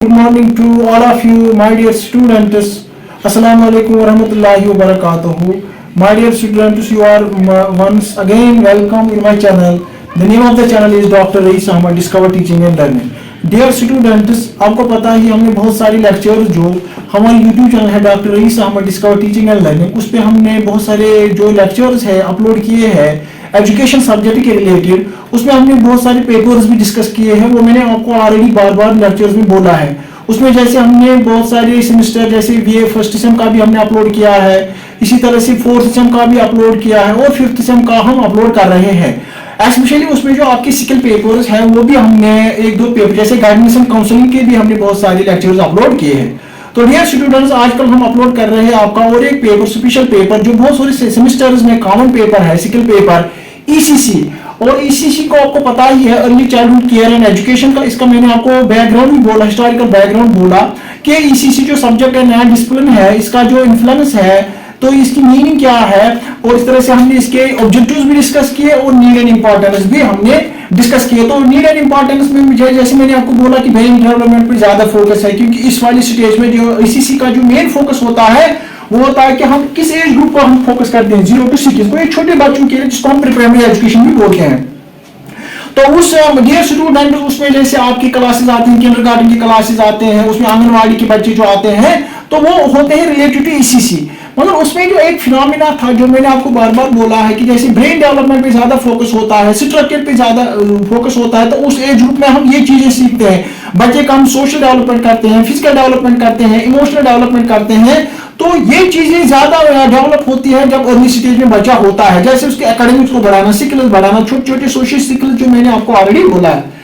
Good morning to all of you, my dear students. Assalamu alaikum wa rahmatullahi wa barakatuhu. My dear students, you are once again welcome in my channel. The name of the channel is Dr. Raees Ahmad Discover Teaching and Learning. Dear students, आपको पता ही हमने बहुत सारी lecture जो हमारे YouTube channel है doctor Rais Ahmad discover teaching and learning, उस पर हमने बहुत सारे जो लेक्चर्स है अपलोड किए हैं एजुकेशन सब्जेक्ट के रिलेटेड। उसमें हमने बहुत सारे पेपर्स भी डिस्कस किए हैं, वो मैंने आपको ऑलरेडी बार बार लेक्चर्स में बोला है। उसमें जैसे हमने बहुत सारे सेमेस्टर जैसे बीए फर्स्ट सेम का भी हमने अपलोड किया है, इसी तरह से फोर्थ सेम का भी अपलोड किया है और फिफ्थ सेम का हम अपलोड कर रहे हैं। स्पेशली उसमें जो आपके स्किल पेपर्स हैं वो भी हमने एक दो पेपर जैसे गाइडेंस एंड काउंसलिंग के भी हमने बहुत सारे लेक्चर्स अपलोड किए हैं। तो डियर स्टूडेंट्स, आजकल हम अपलोड कर रहे हैं आपका और एक पेपर स्पेशल पेपर जो बहुत सारे सेमेस्टर्स में कॉमन पेपर है, स्किल पेपर ईसीसी। और ईसीसी को आपको पता ही है, early childhood care and education का। इसका मैंने आपको बैकग्राउंड भी बोला, हिस्टोरिकल बैकग्राउंड बोला कि ईसीसी जो सब्जेक्ट है, नया डिसिप्लिन है, इसका जो इन्फ्लुएंस है, तो इसकी मीनिंग क्या है, और इस तरह से हमने इसके ऑब्जेक्टिव्स भी डिस्कस किए और नीड एंड इंपॉर्टेंस भी हमने डिस्कस किए। तो नीड एंड इंपॉर्टेंस में मुझे जैसे मैंने आपको बोला कि ब्रेन डेवलपमेंट पर ज्यादा फोकस है, क्योंकि इस वाली स्टेज में जो ईसीसी का जो मेन फोकस होता है वो होता है कि हम किस एज ग्रुप को हम फोकस करते हैं, 0 to 6 को, एक छोटे बच्चों के लिए जिसको हम प्री प्राइमरी एजुकेशन भी बोलते हैं। तो उस डियर स्टूडेंट उसमें जैसे आपकी क्लासेस आती हैं, किंडरगार्टन की क्लासेस आते हैं, उसमें आंगनवाड़ी के बच्चे जो आते हैं तो वो होते हैं रिलेटेड टू ईसीसी। मगर उसमें जो एक फिनोमिना था जो मैंने आपको बार बार बोला है कि जैसे ब्रेन डेवलपमेंट पे ज्यादा फोकस होता है, स्ट्रक्चर पे ज्यादा फोकस होता है, तो उस एज ग्रुप में हम ये चीजें सीखते हैं। बच्चे का हम सोशल डेवलपमेंट करते हैं, फिजिकल डेवलपमेंट करते हैं, इमोशनल डेवलपमेंट करते हैं। तो ये चीजें ज्यादा डेवलप होती है जब अर्ली स्टेज में बच्चा होता है, जैसे उसके एकेडमिक्स को बढ़ाना, स्किल्स बढ़ाना, छोटे छोटे सोशल स्किल्स जो मैंने आपको ऑलरेडी बोला है।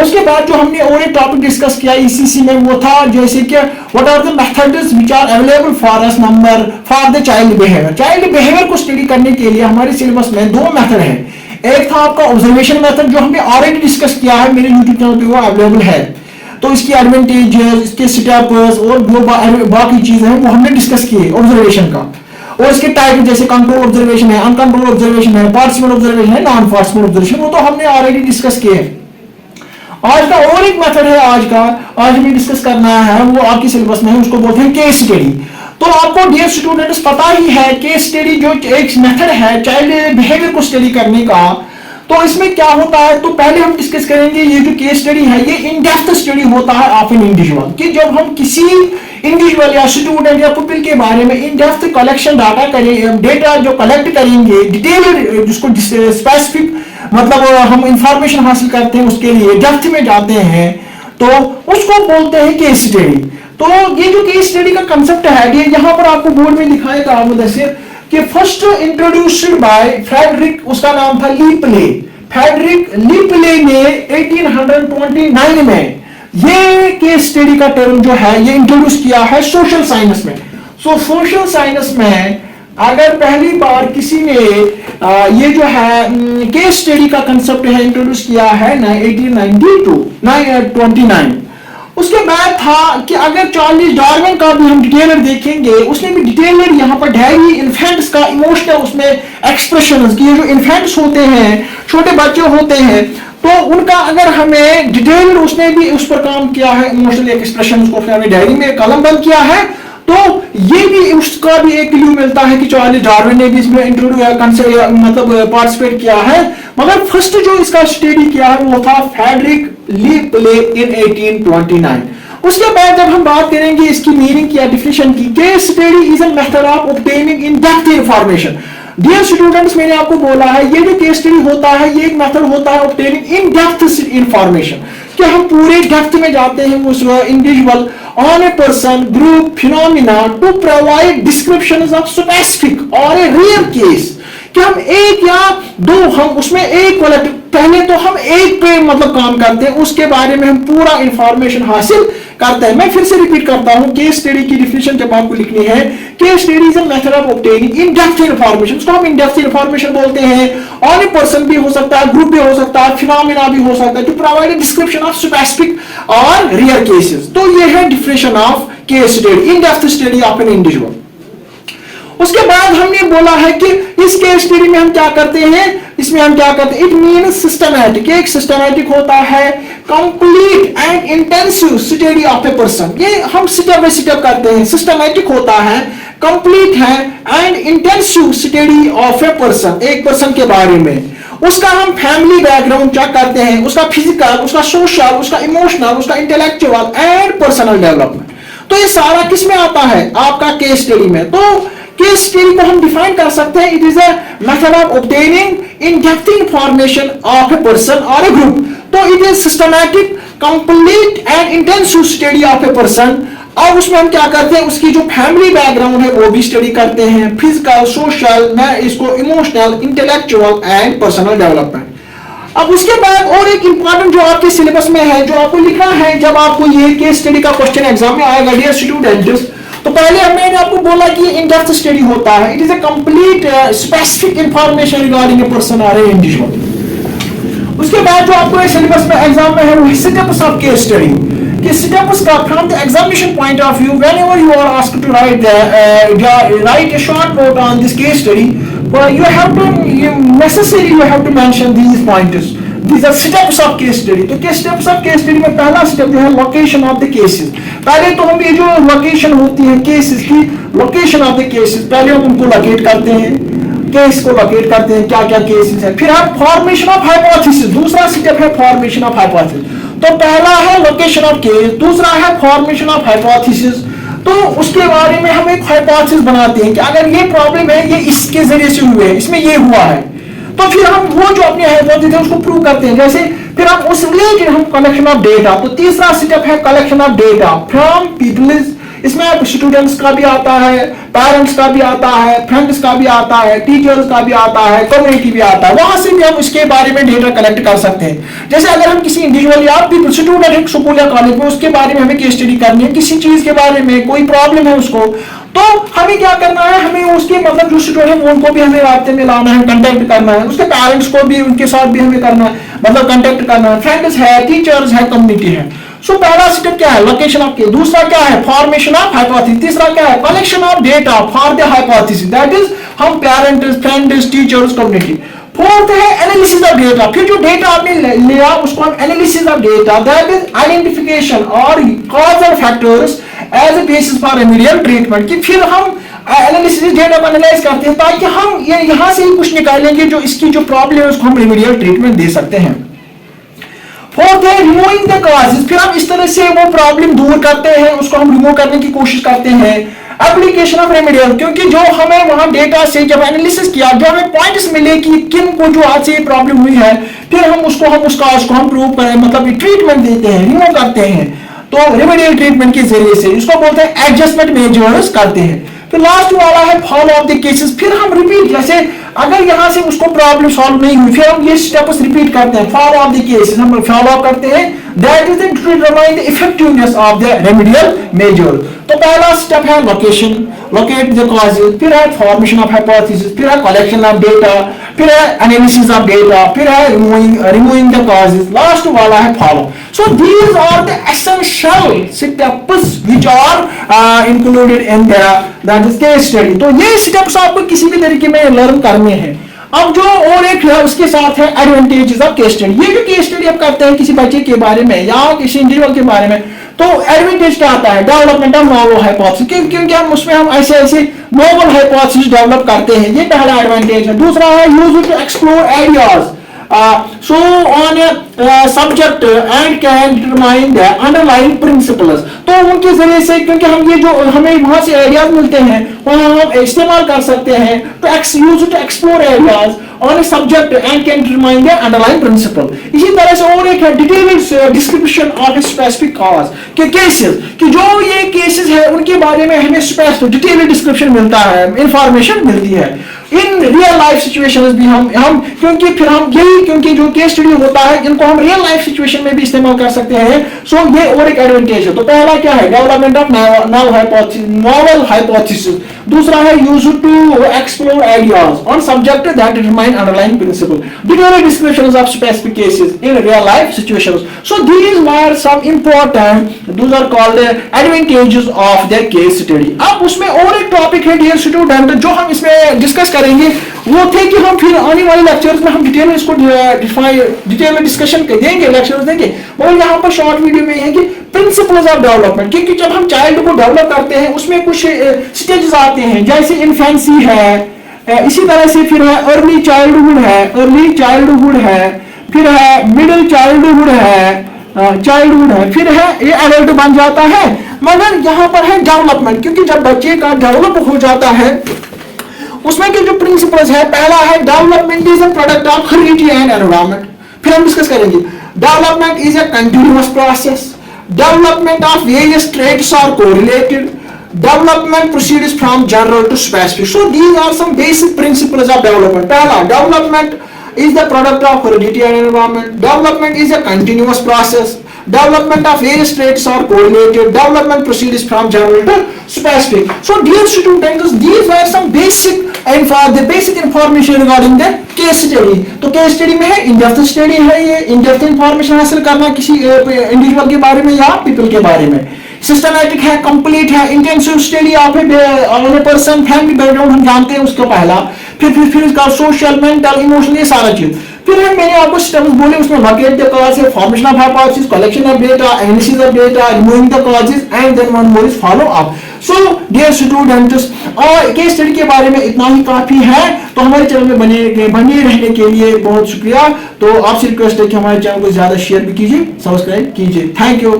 उसके बाद जो हमने और एक टॉपिक डिस्कस किया ईसीसी में वो था जैसे कि what are the methods which are available for us number for the child behaviour. Child behaviour को स्टडी करने के लिए हमारे सिलेबस में दो मेथड है। एक था आपका ऑब्जर्वेशन मेथड जो हमने ऑलरेडी डिस्कस किया है, मेरे यूट्यूब चैनल पे वो अवेलेबल है। तो इसकी एडवांटेजेस, इसके स्टेप्स और जो बाकी चीजें हैं वो हमने डिस्कस किए ऑब्जर्वेशन का। और इसके टाइप जैसे कंट्रोल ऑब्जर्वेशन है, अनकंट्रोल ऑब्जर्वेशन है, पार्टिसिपेंट ऑब्जर्वेशन है, नॉन पार्टिसिपेंट ऑब्जर्वेशन, वो तो हमने ऑलरेडी डिस्कस किए। आज का और एक मेथड है, आज हमें डिस्कस करना है, वो आपके सिलेबस में है, उसको बोलते हैं केस स्टडी। तो आपको डियर स्टूडेंट्स पता ही है केस स्टडी जो एक मेथड है चाइल्ड बिहेवियर को स्टडी करने का। तो इसमें क्या होता है, तो पहले हम डिस्कस करेंगे ये जो केस स्टडी है ये इन डेप्थ स्टडी होता है ऑफ एन इंडिविजुअल, कि जब हम किसी इंडिविजुअल या स्टूडेंट या पुपिल के बारे में इन डेप्थ कलेक्शन डेटा जो कलेक्ट करेंगे, डिटेल जिसको स्पेसिफिक मतलब हम इंफॉर्मेशन हासिल करते हैं, उसके लिए डेप्थ में जाते हैं, तो उसको बोलते हैं केस स्टडी। तो ये जो केस स्टडी का कंसेप्ट है ये यहाँ पर आपको बोर्ड में दिखाएगा मुदस्सिर कि फर्स्ट इंट्रोड्यूस्ड बाय फ्रेडरिक, उसका नाम था लीपले। फ्रेडरिक लीपले ने 1829 में ये केस स्टडी का टर्म जो है ये इंट्रोड्यूस किया है सोशल साइंस में। सो सोशल साइंस में अगर पहली बार किसी ने ये जो है केस स्टडी का कंसेप्ट है इंट्रोड्यूस किया है 1829। उसके बाद था कि अगर चार्ल्स डार्विन का भी हम डिटेलर देखेंगे, उसने भी डिटेलर यहाँ पर डायरी इन्फेंट्स का इमोशनल उसमें एक्सप्रेशंस की, ये जो इन्फेंट्स होते हैं, छोटे बच्चे होते हैं, तो उनका अगर हमें डिटेलर उसने भी उस पर काम किया है, इमोशनल एक्सप्रेशन उसको हमने डायरी में कलम बंद किया है। तो ये भी उसका भी एक क्लू मिलता है कि चार्ल्स डार्विन ने भी इसमें मतलब पार्टिसिपेट किया है। मगर फर्स्ट जो इसका स्टडी किया है वो था फ्रेडरिक लीपले इन 1829। उसके बाद जब हम बात करेंगे इसकी मीनिंग या डिफिनेशन की, case study is a method of obtaining in depth information. Dear students, मैंने आपको बोला है ये जो केस स्टडी होता है ये एक मेथड होता है ऑब्टेनिंग इन डेप्थ इंफॉर्मेशन, कि हम पूरे डेप्थ में जाते हैं उस individual on a person, group, phenomena to provide descriptions of specific or a rare case। कि हम एक या दो हम उसमें एक पहले तो हम एक पे मतलब काम करते हैं, उसके बारे में हम पूरा इंफॉर्मेशन हासिल करते हैं। मैं फिर से रिपीट करता हूं, केस स्टडी की डिफिनेशन जब आपको लिखनी है, case study is a method of obtaining in depth information. उसको हम इन डेप्थ इंफॉर्मेशन बोलते हैं। ऑन ए पर्सन भी हो सकता है, ग्रुप भी हो सकता है, फिनोमिना भी हो सकता है, to provide a description of specific और रियर केसेस। तो ये है definition of case study, in depth study of an individual. उसके बाद हमने बोला है कि इस केस स्टडी में हम क्या करते हैं, इसमें हम क्या करते हैं, इट मीन्स सिस्टमैटिक। एक सिस्टमैटिक होता है complete and intensive study of a person. ये हम स्टेप बाय स्टेप करते हैं। सिस्टमैटिक होता है, कंप्लीट है and intensive study of a person, एक पर्सन के बारे में। उसका हम फैमिली बैकग्राउंड चेक करते हैं, उसका फिजिकल, उसका सोशल, उसका इमोशनल, उसका इंटेलेक्चुअल एंड पर्सनल डेवलपमेंट। तो ये सारा किस में आता है, आपका केस स्टडी में। तो केस स्टडी को हम डिफाइन कर सकते हैं, it is a method of obtaining in depth information of a person और ए ग्रुप। तो it is systematic, complete and intensive study of a person. अब उसमें हम क्या करते हैं, उसकी जो फैमिली बैकग्राउंड है वो भी स्टडी करते हैं, फिजिकल, सोशल, मैं इसको emotional, intellectual and personal development. अब उसके बाद और एक इंपॉर्टेंट जो आपके सिलेबस में है, जो आपको लिखना है जब आपको ये केस स्टडी का क्वेश्चन एग्जाम में आएगा डियर स्टूडेंट्स, तो पहले मैंने आपको बोला कि इन डेप्थ स्टडी होता है, it is a complete specific information regarding a person और ए इंडिविजुअल। उसके बाद जो आपको सिलेबस में एग्जाम में है वो स्टेप्स ऑफ केस स्टडी, कि स्टेप्स का from the examination point of view whenever you are asked to write a short note on this case study, you have to mention these pointers. These are steps of case study. तो क्या steps of case study में पहला step जो है location of the cases. पहले तो हम ये जो लोकेशन होती है केसेस की, लोकेशन ऑफ द केसेस, पहले हम उनको लोकेट करते हैं, केस को लोकेट करते हैं, क्या क्या केसेस है। फिर है फॉर्मेशन ऑफ हाइपोथेसिस, दूसरा स्टेप है फॉर्मेशन ऑफ हाइपोथेसिस। तो पहला है लोकेशन ऑफ केस, दूसरा है फॉर्मेशन ऑफ हाइपोथेसिस। तो उसके बारे में हम एक हाइपोथेसिस बनाते हैं कि अगर ये प्रॉब्लम है, ये इसके जरिए से हुए है, इसमें ये हुआ है, तो फिर हम वो जो अपनी हाइपोथेसिस है उसको प्रूव करते हैं। जैसे फिर हम उस रिलेटेड हम कलेक्शन ऑफ डेटा, तो तीसरा स्टेप है collection of data from people. इसमें स्टूडेंट्स का भी आता है, पेरेंट्स का भी आता है, फ्रेंड्स का भी आता है, टीचर्स का भी आता है, कम्युनिटी भी आता है, वहां से भी हम इसके बारे में डेटा कलेक्ट कर सकते हैं। जैसे अगर हम किसी इंडिविजुअल या पीपल स्टूडेंट है स्कूल या कॉलेज में, उसके बारे में हमें केस स्टडी करनी है, किसी चीज के बारे में कोई प्रॉब्लम है उसको, तो हमें क्या करना है, हमें उसके मतलब जो स्टूडेंट है उनको भी हमें रास्ते में लाना है, कंटेक्ट करना है, उसके पेरेंट्स को भी उनके साथ भी हमें करना है, मतलब कंटेक्ट करना है, फ्रेंड्स है, टीचर्स है, कम्युनिटी है। सो पहला स्टेप क्या है, लोकेशन ऑफ केस, दूसरा क्या है फॉर्मेशन ऑफ हाइपोथेसिस, तीसरा क्या है collection of data for the hypothesis, that is हम parents, friends, teachers, community. Fourth है एनालिसिस ऑफ डेटा, फिर जो डेटा आपने लिया उसको हम analysis of data, that is identification और causal factors as a basis for remedial treatment, कि फिर हम एनालिसिस डेटा को एनालाइज करते हैं ताकि हम ये यहां से ही कुछ निकालेंगे जो इसकी जो प्रॉब्लम है उसको हम रेमेडियल ट्रीटमेंट दे सकते हैं। फोर्थ है रिमूविंग द कॉजेस, फिर हम इस तरह से वो प्रॉब्लम दूर करते हैं, उसको हम रिमूव करने की कोशिश करते हैं। एप्लीकेशन ऑफ रेमेडियल, क्योंकि जो हमें वहां डेटा से जब एनालिसिस किया, जो हमें पॉइंट्स मिले कि किन को जो आज से प्रॉब्लम हुई है, फिर हम उस कॉज को हम प्रूव करें, मतलब ट्रीटमेंट देते हैं, रिमूव करते हैं। तो रेमेडियल ट्रीटमेंट के जरिए से इसको बोलते हैं एडजस्टमेंट मेजर्स करते हैं। तो लास्ट वाला है फॉलो ऑफ द केसेस, फिर हम रिपीट, जैसे अगर यहां से उसको प्रॉब्लम सॉल्व नहीं हुई, फिर हम ये स्टेप्स रिपीट करते हैं, फॉलो ऑफ द केसेस हम फॉलो अप करते हैं, that is to determine the effectiveness of the remedial measure. तो पहला स्टेप है लोकेशन, लोकेट द कॉजेस, फिर है फॉर्मेशन ऑफ हाइपोथेसिस, फिर है कलेक्शन ऑफ डेटा, फिर है एनालिसिस ऑफ डेटा, फिर है रिमूविंग द कॉजेस, लास्ट वाला है follow. So these are the essential steps which are included in that is case study. तो ये steps आपको किसी भी तरीके में लर्न करने हैं। अब जो और एक है उसके साथ है एडवांटेजेस ऑफ केस स्टडी। ये जो केस स्टडी आप करते हैं किसी बच्चे के बारे में या किसी इंडिविजुअल के बारे में, तो एडवांटेज क्या आता है, डेवलपमेंट ऑफ नोवेल हाइपोथेसिस, क्योंकि हम उसमें हम ऐसे ऐसे नोवेल हाइपोथेसिस डेवलप करते हैं, ये पहला एडवांटेज है। दूसरा है use to explore ideas so on a subject and can determine the underlying principles। तो उनके जरिए से, क्योंकि हम ये जो हमें वहां से आइडियाज मिलते हैं वहां हम इस्तेमाल कर सकते हैं, तो use to explore ideas on a subject and can determine the underlying principle। इसी तरह से और एक है detailed description of a specific cause के केसेस, कि जो ये केसेस है उनके बारे में हमें स्पेसिफिक डिटेल्ड डिस्क्रिप्शन मिलता है, इंफॉर्मेशन मिलती है। इन रियल लाइफ सिचुएशंस भी हम क्योंकि फिर हम यही, क्योंकि जो केस स्टडी होता है इनको हम रियल लाइफ सिचुएशन में भी इस्तेमाल कर सकते हैं। सो ये और एक एडवांटेज है। तो पहला क्या है, डेवलपमेंट ऑफ नॉवल हाइपोथेसिस। दूसरा है use to explore ideas on subject that determine underlying principle, detailed descriptions of specific cases in real life situations. So these were some important, those are called advantages of the case study. अब उसमें और एक topic है dear student जो हम इसमें discuss करेंगे, वो थे कि हम फिर आने वाले लेक्चर्स में हम डिटेल में इसको डिटेल में डिस्कशन देंगे, लेक्चर्स देंगे। और यहाँ पर शॉर्ट वीडियो में है कि प्रिंसिपल्स ऑफ डेवलपमेंट, क्योंकि जब हम चाइल्ड को डेवलप करते हैं उसमें कुछ स्टेजेस आते हैं, जैसे इन्फेंसी है, इसी तरह से फिर है अर्ली चाइल्डहुड है, फिर है मिडिल चाइल्डहुड है, फिर है ये एडल्ट बन जाता है। मगर यहाँ पर है डेवलपमेंट, क्योंकि जब बच्चे का डेवलप हो जाता है उसमें के जो प्रिंसिपल्स है, पहला है development is a product of heredity and environment. फिर हम डिस्कस करेंगे development is a continuous process, development of various traits are correlated, development proceeds from general to specific. So these are some basic principles of development. पहला, development is the product of heredity and environment. Development is a continuous process. Development of various traits are correlated. Development proceeds from general to specific. So dear students, these were some basic information regarding the case study. तो case study में है in-depth study है, ये in-depth information हासिल करना किसी individual के बारे में या पीपल के बारे में। सिस्टमैटिक है, कंप्लीट है, intensive study of a person, family background हम जानते हैं उसका पहला, फिर इसका सोशल, मेंटल, इमोशनल, ये सारा चीज। फिर मैंने आपको स्टेप्स बोले, उसमें लोकेट द कॉज है, formation of hypothesis, collection of data, analysis of data, removing the causes and then one more is follow up. So dear students, और केस स्टडी के बारे में इतना ही काफी है। तो हमारे चैनल में बने रहने के लिए बहुत शुक्रिया। तो आपसे रिक्वेस्ट है कि हमारे चैनल को ज्यादा शेयर भी कीजिए, सब्सक्राइब कीजिए। Thank you.